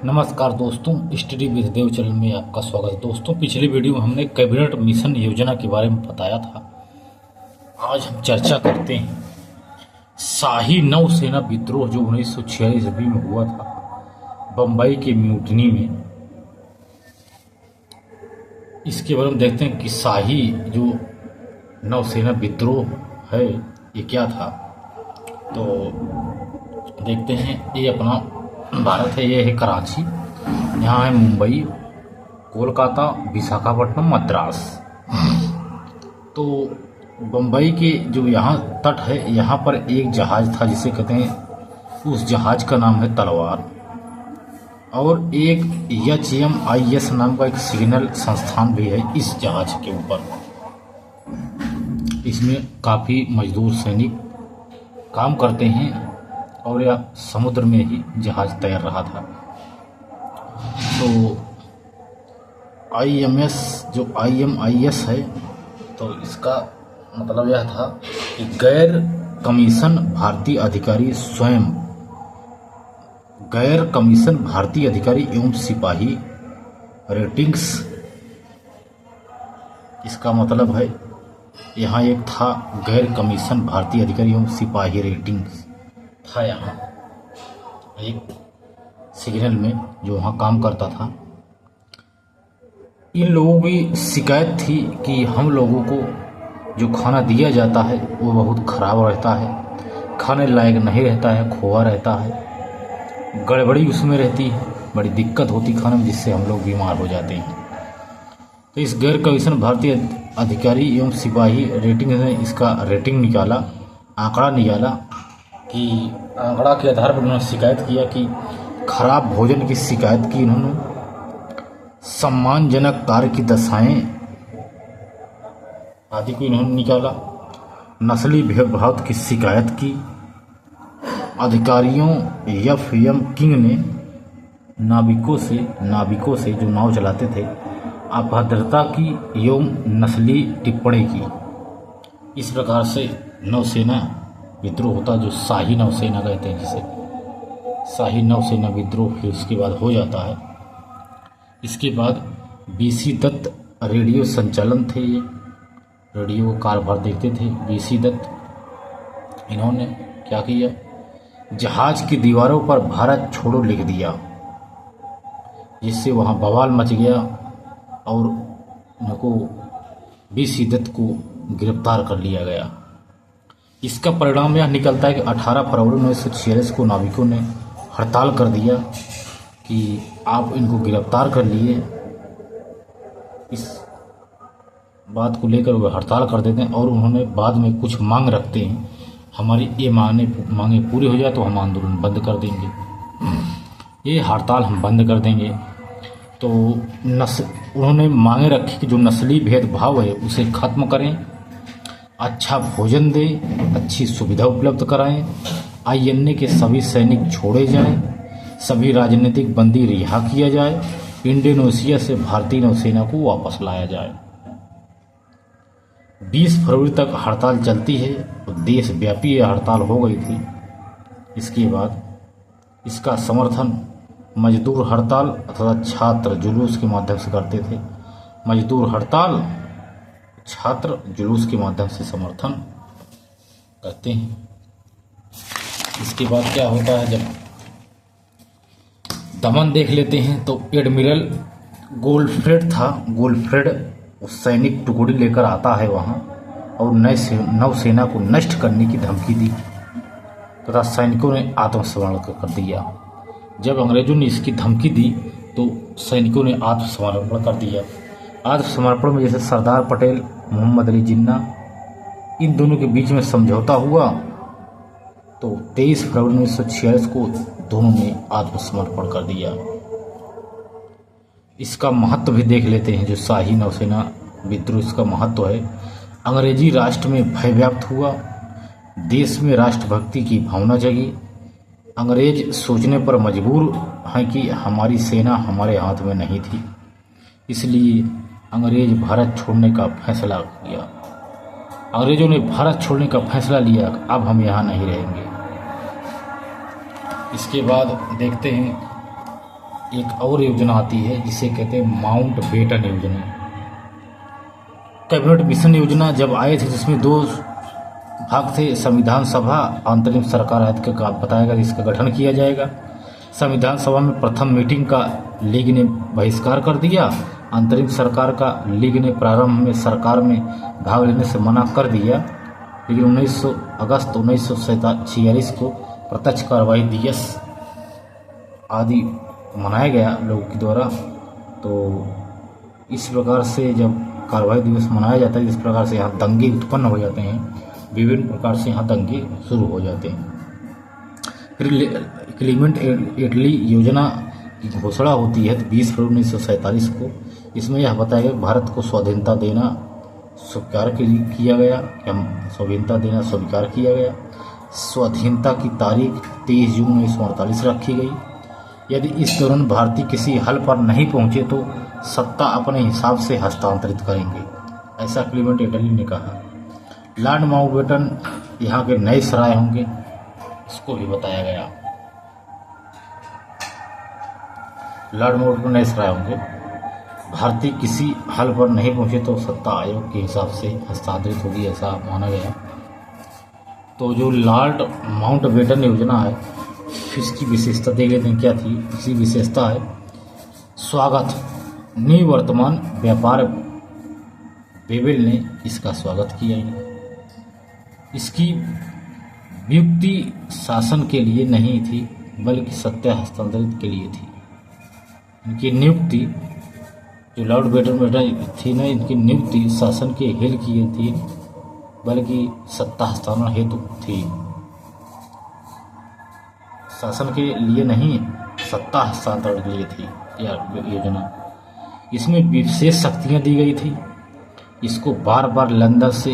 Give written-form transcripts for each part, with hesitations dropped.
नमस्कार दोस्तों, study with Dev channel में आपका स्वागत है। दोस्तों, पिछली वीडियो में हमने कैबिनेट मिशन योजना के बारे में बताया था। आज हम चर्चा करते हैं शाही नौसेना विद्रोह जो 1946 ईस्वी में हुआ था बम्बई के म्यूटनी में। इसके बारे में देखते हैं कि शाही जो नौसेना विद्रोह है ये क्या था। तो देखते हैं, ये अपना भारत है, ये है कराची, यहाँ है मुंबई, कोलकाता, विशाखापट्टनम, मद्रास। तो बम्बई के जो यहाँ तट है, यहाँ पर एक जहाज़ था जिसे कहते हैं, उस जहाज़ का नाम है तलवार, और एक HMIS नाम का एक सिग्नल संस्थान भी है इस जहाज़ के ऊपर। इसमें काफ़ी मजदूर सैनिक काम करते हैं और यह समुद्र में ही जहाज़ तैर रहा था। तो IMIS है, तो इसका मतलब यह था कि गैर कमीशन भारतीय अधिकारी स्वयं, गैर कमीशन भारतीय अधिकारी एवं सिपाही रेटिंग्स। इसका मतलब है यहाँ एक था गैर कमीशन भारतीय अधिकारी एवं सिपाही रेटिंग्स था यहाँ एक सिग्नल में जो वहाँ काम करता था। इन लोगों की शिकायत थी कि हम लोगों को जो खाना दिया जाता है वो बहुत ख़राब रहता है, खाने लायक नहीं रहता है, खोआ रहता है, गड़बड़ी उसमें रहती है, बड़ी दिक्कत होती खाने में, जिससे हम लोग बीमार हो जाते हैं। तो इस गैर कमीशन भारतीय अधिकारी एवं सिपाही रेटिंग ने इसका रेटिंग निकाला, आंकड़ा निकाला कि आंकड़ा के आधार पर उन्होंने शिकायत किया कि खराब भोजन की शिकायत की इन्होंने, सम्मानजनक कार्य की दशाएं आदि को इन्होंने निकाला, नस्ली भेदभाव की शिकायत की। अधिकारियों FM किंग ने नाविकों से जो नाव चलाते थे अभद्रता की एवं नस्ली टिप्पणी की। इस प्रकार से नौसेना विद्रोह होता, जो शाही नौसेना कहते हैं, जिसे शाही नौसेना विद्रोह फिर उसके बाद हो जाता है। इसके बाद BC दत्त रेडियो संचालन थे, ये रेडियो कारभार देखते थे BC दत्त। इन्होंने क्या किया, जहाज की दीवारों पर भारत छोड़ो लिख दिया, जिससे वहाँ बवाल मच गया और उनको BC दत्त को गिरफ्तार कर लिया गया। इसका परिणाम यह निकलता है कि 18 फरवरी 1946 को नाविकों ने हड़ताल कर दिया कि आप इनको गिरफ्तार कर लिए। इस बात को लेकर वे हड़ताल कर देते हैं और उन्होंने बाद में कुछ मांग रखते हैं, हमारी ये मांगे पूरी हो जाए तो हम आंदोलन बंद कर देंगे, ये हड़ताल हम बंद कर देंगे। तो उन्होंने मांगे रखी कि जो नस्ली भेदभाव है उसे ख़त्म करें, अच्छा भोजन दें, अच्छी सुविधा उपलब्ध कराएं, INA के सभी सैनिक छोड़े जाएं, सभी राजनीतिक बंदी रिहा किया जाए, इंडोनेशिया से भारतीय नौसेना को वापस लाया जाए। 20 फरवरी तक हड़ताल चलती है और देशव्यापी यह हड़ताल हो गई थी। इसके बाद इसका समर्थन मजदूर हड़ताल अथवा छात्र जुलूस के माध्यम से करते थे। मजदूर हड़ताल, छात्र जुलूस के माध्यम से समर्थन करते हैं। इसके बाद क्या होता है, जब दमन देख लेते हैं तो एडमिरल गोल्डफ्रेड था, गोल्डफ्रेड सैनिक टुकड़ी लेकर आता है वहाँ और नौसेना को नष्ट करने की धमकी दी तथा सैनिकों ने आत्मसमर्पण कर दिया। जब अंग्रेजों ने इसकी धमकी दी तो सैनिकों ने आत्मसमर्पण कर दिया। आत्मसमर्पण में जैसे सरदार पटेल, मोहम्मद अली जिन्ना, इन दोनों के बीच में समझौता हुआ तो 23 फरवरी 1946 को दोनों ने आत्मसमर्पण कर दिया। इसका महत्व भी देख लेते हैं, जो शाही नौसेना विद्रोह, इसका महत्व है। अंग्रेजी राष्ट्र में भय व्याप्त हुआ, देश में राष्ट्रभक्ति की भावना जगी। अंग्रेज सोचने पर मजबूर हैं कि हमारी सेना हमारे हाथ में नहीं थी, इसलिए अंग्रेज भारत छोड़ने का फैसला किया। अंग्रेजों ने भारत छोड़ने का फैसला लिया, अब हम यहाँ नहीं रहेंगे। इसके बाद देखते हैं एक और योजना आती है जिसे कहते हैं माउंट बेटन योजना। कैबिनेट मिशन योजना जब आए थे जिसमें 2 भाग थे, संविधान सभा, अंतरिम सरकार आदि का बताया गया इसका गठन किया जाएगा। संविधान सभा में प्रथम मीटिंग का लीग ने बहिष्कार कर दिया, अंतरिम सरकार का लीग ने प्रारंभ में सरकार में भाग लेने से मना कर दिया, लेकिन 19 अगस्त 1946 को प्रत्यक्ष कार्रवाई दिवस आदि मनाया गया लोगों के द्वारा। तो इस प्रकार से जब कार्रवाई दिवस मनाया जाता है, इस प्रकार से यहाँ दंगे उत्पन्न हो जाते हैं, विभिन्न प्रकार से यहाँ दंगे शुरू हो जाते हैं। फिर क्लीमेंट एटली योजना की घोषणा होती है 20 फरवरी 1947 को। इसमें यह बताया गया भारत को स्वाधीनता देना स्वीकार किया गया, स्वाधीनता देना स्वीकार किया गया। स्वाधीनता की तारीख 23 जून 1948 रखी गई। यदि इस दौरान भारतीय किसी हल पर नहीं पहुंचे तो सत्ता अपने हिसाब से हस्तांतरित करेंगे, ऐसा क्लीमेंट एटली ने कहा। लॉर्ड माउंटबेटन यहाँ के नए सराय होंगे, इसको भी बताया गया। लॉर्ड माउंटबेटन नए सराय होंगे, भारतीय किसी हल पर नहीं पहुंचे तो सत्ता आयोग के हिसाब से हस्तांतरित होगी, ऐसा माना गया। तो जो लॉर्ड माउंटबेटन योजना है इसकी विशेषता देख लेते हैं क्या थी। इसकी विशेषता है स्वागत, निवर्तमान व्यापार बेबेल ने इसका स्वागत किया। इसकी व्युक्ति शासन के लिए नहीं थी बल्कि सत्ता हस्तांतरित के लिए थी। इनकी नियुक्ति जो लॉर्ड माउंटबेटन थी ना, इनकी नियुक्ति शासन के हित की थी बल्कि सत्ता हस्तांतरण हेतु थी, शासन के लिए नहीं, सत्ता हस्तांतरण के लिए थी यह योजना। इसमें विशेष शक्तियां दी गई थी। इसको बार बार लंदन से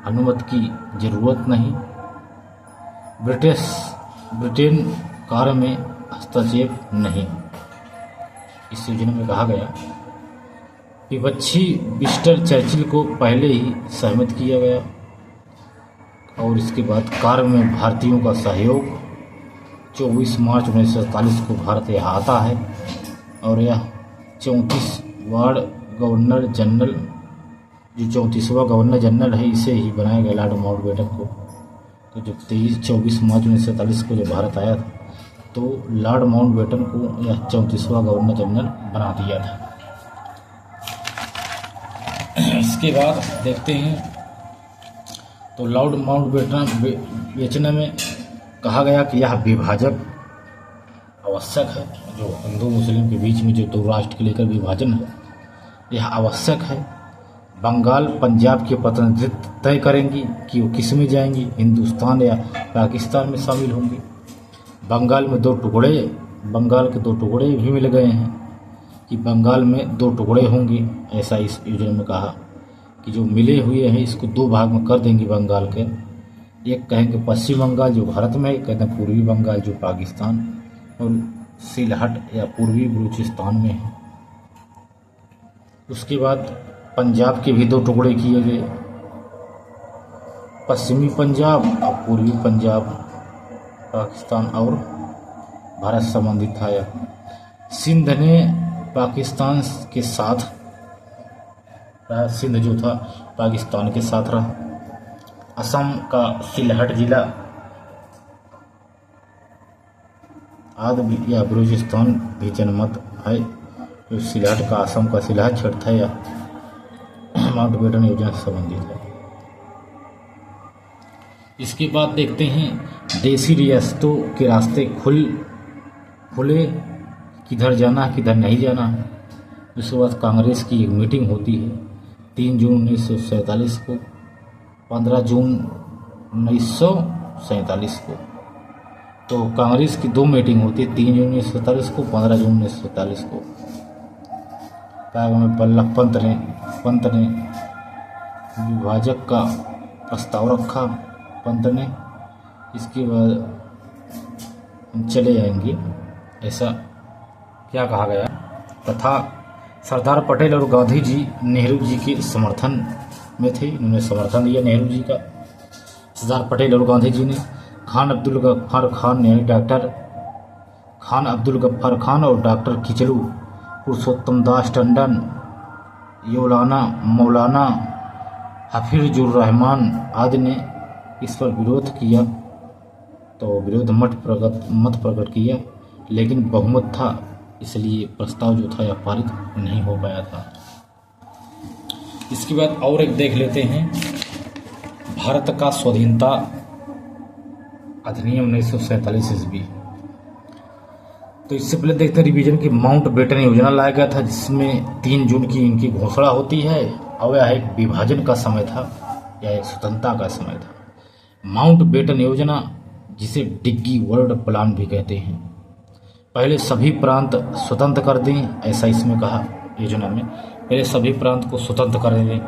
अनुमति की जरूरत नहीं। ब्रिटेन कार्य में हस्तक्षेप नहीं। इस योजना में कहा गया विपक्षी विंस्टन चर्चिल को पहले ही सहमत किया गया। और इसके बाद कार्य में भारतीयों का सहयोग। 24 मार्च 1947 को भारत यहाँ आता है और यह 34वां गवर्नर जनरल, जो 34वां गवर्नर जनरल है, इसे ही बनाया गया लॉर्ड माउंटबेटन को। तो जब 24 मार्च 1947 को जब भारत आया था तो लॉर्ड माउंटबेटन को यह 34वां गवर्नर जनरल बना दिया था। इसके बाद देखते हैं तो लॉर्ड माउंटबेटन योजना में कहा गया कि यह विभाजक आवश्यक है। जो हिंदू मुस्लिम के बीच में जो 2 राष्ट्र के लेकर विभाजन है यह आवश्यक है। बंगाल पंजाब के प्रतिनिधित्व तय करेंगी कि वो किस में जाएंगी, हिंदुस्तान या पाकिस्तान में शामिल होंगी। बंगाल में 2 टुकड़े, बंगाल के 2 टुकड़े भी मिल गए हैं कि बंगाल में 2 टुकड़े होंगे, ऐसा इस योजना में कहा कि जो मिले हुए हैं इसको 2 भाग में कर देंगे बंगाल के। एक कहेंगे पश्चिम बंगाल जो भारत में है, कहते हैं पूर्वी बंगाल जो पाकिस्तान और सिलहट या पूर्वी बलूचिस्तान में है। उसके बाद पंजाब के भी 2 टुकड़े किए गए, पश्चिमी पंजाब और पूर्वी पंजाब पाकिस्तान और भारत संबंधित था। सिंध ने पाकिस्तान के साथ, सिंध जो था पाकिस्तान के साथ रहा। असम का सिलहट जिला आदि या बलूचिस्तान भी जनमत है, जो सिलहट का असम का सिलहट क्षेत्र है या माउंटबेटन योजना से संबंधित है। इसके बाद देखते हैं देशी रियासतों के रास्ते खुले, किधर जाना है किधर नहीं जाना है। उसके बाद कांग्रेस की एक मीटिंग होती है 3 जून 1947 को, 15 जून 1947 को। तो कांग्रेस की 2 मीटिंग होती है, 3 जून 1947 को, 15 जून 1947 को। में वल्लभ पंत ने विभाजक का प्रस्ताव रखा, पंत ने। इसके बाद हम चले जाएंगे, ऐसा क्या कहा गया। तथा सरदार पटेल और गांधी जी नेहरू जी के समर्थन में थे, इन्होंने समर्थन दिया नेहरू जी का। सरदार पटेल और गांधी जी ने खान अब्दुल गफ्फार खान ने डॉक्टर खान अब्दुल गफ्फार खान और डॉक्टर किचलू पुरुषोत्तम दास टंडन, मौलाना हफीजुर रहमान आदि ने इस पर विरोध किया, तो विरोध मत प्रकट किया, लेकिन बहुमत था, इसलिए प्रस्ताव जो था यह पारित नहीं हो पाया था। इसके बाद और एक देख लेते हैं, भारत का स्वाधीनता अधिनियम 1947 ईस्वी। तो इससे पहले देखते हैं रिवीजन की माउंट बेटन योजना लाया गया था, जिसमें 3 जून की इनकी घोषणा होती है, और यह एक विभाजन का समय था या एक स्वतंत्रता का समय था। माउंट बेटन योजना, जिसे डिग्गी वर्ल्ड प्लान भी कहते हैं, पहले सभी प्रांत स्वतंत्र कर दें, ऐसा इसमें कहा योजना में, पहले सभी प्रांत को स्वतंत्र कर दें,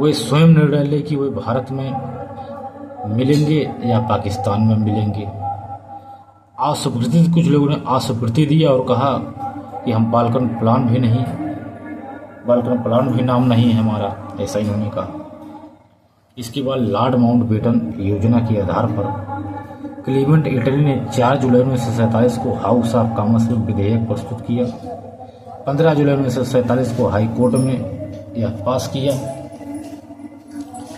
वे स्वयं निर्णय लें कि वे भारत में मिलेंगे या पाकिस्तान में मिलेंगे। अस्वीकृति, कुछ लोगों ने अस्वीकृति दिया और कहा कि हम बाल्कन प्लान भी नाम नहीं है हमारा, ऐसा इन्होंने कहा। इसके बाद लॉर्ड माउंट बेटन योजना के आधार पर क्लीमेंट इटली ने 4 जुलाई 1947 को हाउस ऑफ कॉमन्स में विधेयक प्रस्तुत किया। 15 जुलाई 1947 को हाई कोर्ट में यह पास किया।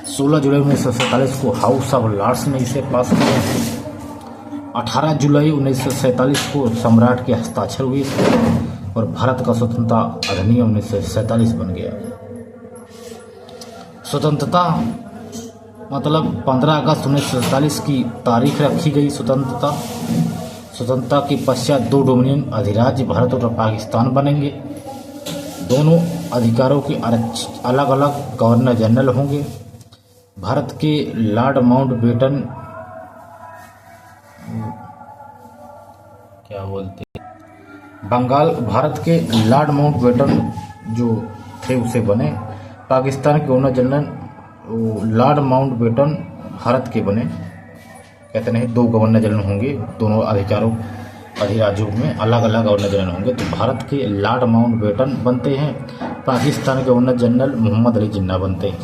16 जुलाई 1947 को हाउस ऑफ लॉर्ड्स ने इसे पास किया। 18 जुलाई 1947 को सम्राट के हस्ताक्षर हुए और भारत का स्वतंत्रता अधिनियम 1947 बन गया। स्वतंत्रता मतलब 15 अगस्त 1947 की तारीख रखी गई। स्वतंत्रता के पश्चात 2 डोमिनियन अधिराज्य भारत और पाकिस्तान बनेंगे। दोनों अधिकारों के अलग अलग गवर्नर जनरल होंगे। भारत के लॉर्ड माउंट बेटन भारत के लॉर्ड माउंट बेटन जो थे उसे बने। पाकिस्तान के governor general Lord Mountbatten Bharat के बने। कहते नहीं 2 गवर्नर जनरल होंगे, दोनों अधिराज्यों में अलग अलग गवर्नर जनरल होंगे। तो भारत के लॉर्ड माउंट बेटन बनते हैं, पाकिस्तान के गवर्नर जनरल मोहम्मद अली जिन्ना बनते हैं।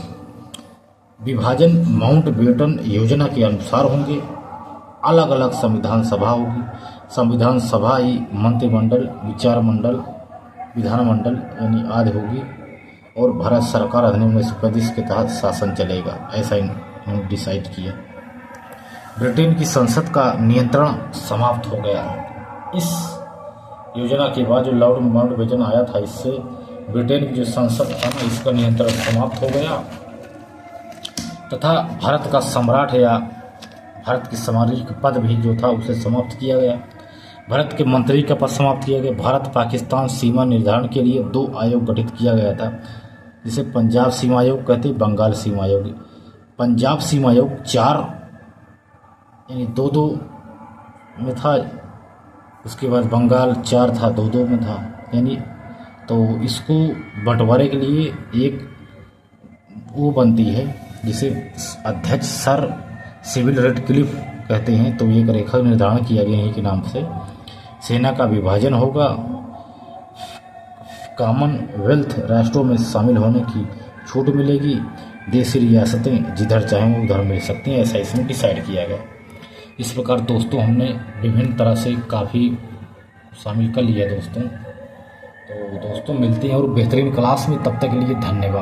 विभाजन माउंट बेटन योजना के अनुसार होंगे। अलग अलग संविधान सभा होगी। संविधान सभा ही मंत्रिमंडल, विधानमंडल यानी आदि होगी, और भारत सरकार अधिनियम 1935 के तहत शासन चलेगा, ऐसा इन्होंने डिसाइड किया। ब्रिटेन की संसद का नियंत्रण समाप्त हो गया। इस योजना के बाद जो लॉर्ड माउंट बेटन आया था, इससे ब्रिटेन की जो संसद था ना, इसका नियंत्रण समाप्त हो गया तथा भारत का सम्राट या भारत की सामरिक पद भी जो था उसे समाप्त किया गया। भारत के मंत्री का पद समाप्त किया गया। भारत पाकिस्तान सीमा निर्धारण के लिए 2 आयोग गठित किया गया था, जिसे पंजाब सीमा आयोग कहते, बंगाल सीमा आयोग। पंजाब सीमा आयोग 4 यानी 2-2 में था, उसके बाद बंगाल 4 था, 2-2 में था, यानी तो इसको बंटवारे के लिए एक वो बनती है जिसे अध्यक्ष सर सिविल रेडक्लिफ कहते हैं। तो एक रेखा निर्धारण किया गया इन्हीं के नाम से। सेना का विभाजन होगा। कॉमनवेल्थ राष्ट्रों में शामिल होने की छूट मिलेगी। देशी रियासतें जिधर चाहें उधर मिल सकती हैं, ऐसा इसमें डिसाइड किया गया। इस प्रकार दोस्तों हमने विभिन्न तरह से काफ़ी शामिल कर लिया दोस्तों। तो दोस्तों मिलते हैं और बेहतरीन क्लास में, तब तक के लिए धन्यवाद।